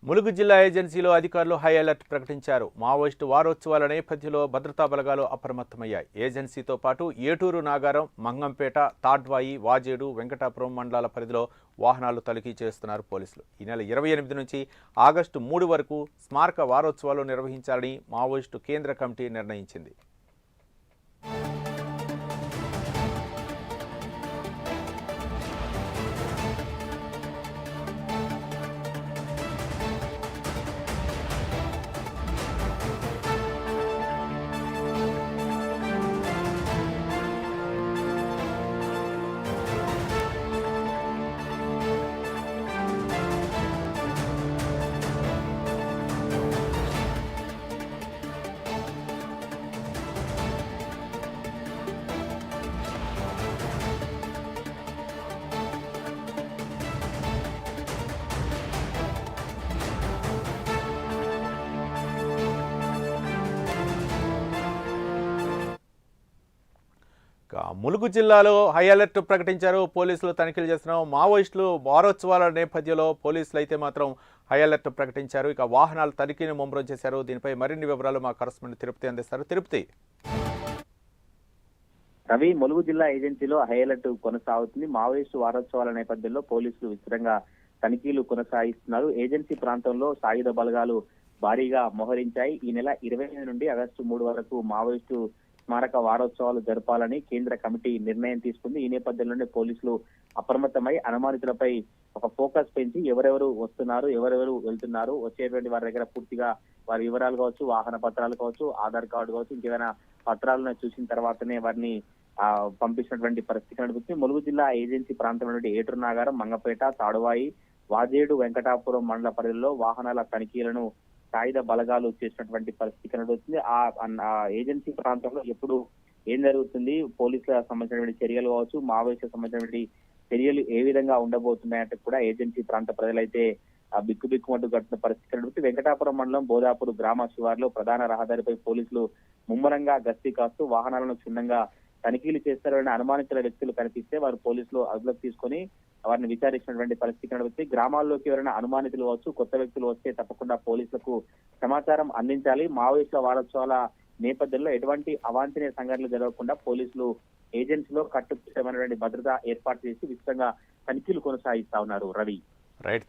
ములుగు జిల్లా ఏజెన్సీలో అధికారులు హై అలర్ట్ ప్రకటించారు. మావోయిస్టు వారోత్సవాల నేపథ్యంలో భద్రతా బలగాలు అప్రమత్తమయ్యాయి. ఏజెన్సీతో పాటు ఏటూరు, నాగారం, మంగంపేట, తాడ్వాయి, వాజేడు, వెంకటాపురం మండలాల పరిధిలో వాహనాలు తనిఖీ చేస్తున్నారు పోలీసులు. ఈ నెల 28 నుంచి ఆగస్టు 3 వరకు స్మారక వారోత్సవాలు నిర్వహించాలని మావోయిస్టు కేంద్ర కమిటీ నిర్ణయించింది. ములుగు జిల్లాలో హై అలర్ట్ ప్రకటించారు. పోలీసులు తనిఖీలు చేస్తున్నారు. మావోయిస్టులు వారోత్సవాల నేపథ్యంలో పోలీసులు అయితే మాత్రం హై అలర్ట్ ప్రకటించారు. ఇక వాహనాల తనిఖీని ముమ్మరం చేశారు. దీనిపై మరిన్ని వివరాలు మా కరెస్పాండెంట్ తిరుపతి అందిస్తారు. తిరుపతి. రవి, ములుగు జిల్లా ఏజెన్సీలో హై అలర్ట్ కొనసాగుతుంది. మావోయిస్టు వారోత్సవాల నేపథ్యంలో పోలీసులు విస్తృతంగా తనిఖీలు కొనసాగిస్తున్నారు. ఏజెన్సీ ప్రాంతంలో సాయుధ బలగాలు భారీగా మోహరించాయి. ఈ నెల 28 నుండి ఆగస్టు 3 వరకు మావోయిస్టు స్మారక వారోత్సవాలు జరపాలని కేంద్ర కమిటీ నిర్ణయం తీసుకుంది. ఈ నేపథ్యంలోనే పోలీసులు అప్రమత్తమై అనుమానితులపై ఒక ఫోకస్ పెంచి ఎవరెవరు వస్తున్నారు, ఎవరెవరు వెళ్తున్నారు, వచ్చేటువంటి వారి దగ్గర పూర్తిగా వారి వివరాలు కావచ్చు, వాహన పత్రాలు కావచ్చు, ఆధార్ కార్డు కావచ్చు, ఇంకేమైనా పత్రాలను చూసిన తర్వాతనే వారిని పంపించినటువంటి పరిస్థితి కనిపిస్తుంది. ములుగు జిల్లా ఏజెన్సీ ప్రాంతంలో ఏటూరు, నాగారం, మంగపేట, తాడువాయి, వాజేడు, వెంకటాపురం మండల పరిధిలో వాహనాల తనిఖీలను సాయుధ బలగాలు చేసినటువంటి పరిస్థితి కనబడుతుంది. ఆ ఏజెన్సీ ప్రాంతంలో ఎప్పుడు ఏం జరుగుతుంది, పోలీసులకు సంబంధించినటువంటి చర్యలు కావచ్చు, మావోయిస్టులకు సంబంధించినటువంటి చర్యలు ఏ విధంగా ఉండబోతున్నాయంటే కూడా ఏజెన్సీ ప్రాంత ప్రజలైతే బిక్కుబిక్కుమంటూ గడుపుతున్న పరిస్థితి కనబడుతుంది. వెంకటాపురం మండలం బోధాపూర్ గ్రామ శివార్లో ప్రధాన రహదారిపై పోలీసులు ముమ్మరంగా గస్తీ కాస్తూ వాహనాలను క్షుణ్ణంగా తనిఖీలు చేస్తారని అనుమానించిన వ్యక్తులు కనిపిస్తే వారు పోలీసులు అదుపులోకి తీసుకొని వారిని విచారించినటువంటి పరిస్థితి కనబడుతుంది. గ్రామాల్లోకి ఎవరైనా అనుమానితులు వచ్చు, కొత్త వ్యక్తులు వస్తే తప్పకుండా పోలీసులకు సమాచారం అందించాలి. మావోయిస్టుల వారోత్సవాల నేపథ్యంలో ఎటువంటి అవాంఛనీయ సంఘటనలు జరగకుండా పోలీసులు ఏజెన్సీలో కట్టుదిట్టమైనటువంటి భద్రత ఏర్పాటు చేసి విస్తృతంగా తనిఖీలు కొనసాగిస్తా ఉన్నారు. రవి. రైట్.